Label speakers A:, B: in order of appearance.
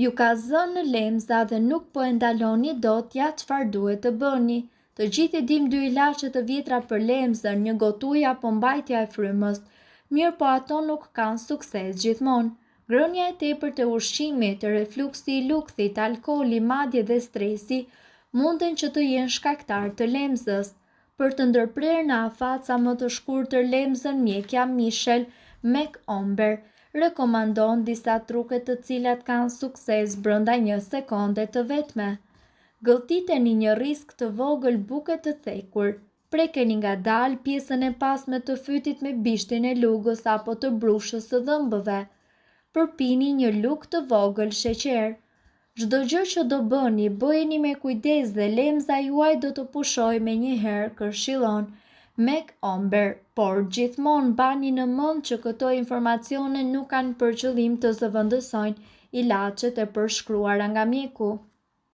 A: Ju ka zënë në lemza dhe nuk po e ndaloni dot ja çfarë duhet të bëni. Të gjithë e dim 2 ilaçe të vjetra për lemzën, një gotuj apo mbajtja e frymës, mirë po ato nuk kanë sukses gjithmonë. Ngrënia e tepërt e ushqimit, refluksi i lukthit, alkooli, madje dhe stresi munden që të jenë shkaktar të lemzës. Për të ndërprerë në afat sa më të shkurtër lemzën, mjekja Michelle McOmber rekomandon disa truke të cilat kanë sukses brenda 1 sekonde të vetme. Gëlltiteni një risk të vogël buke të thekur. Prekeni ngadalë pjesën e pasme të fytit me bishtin e lugës apo të brushës së dhëmbëve. Përpini një lugë të vogël sheqer. Çdo gjë që do bëni, bëjeni me kujdes dhe lemza juaj do të pushojë menjëherë, këshillon McOmber, por gjithmonë mbani në mend që këto informacione nuk kanë për qëllim të zëvendësojnë ilaçet e përshkruara nga mjeku.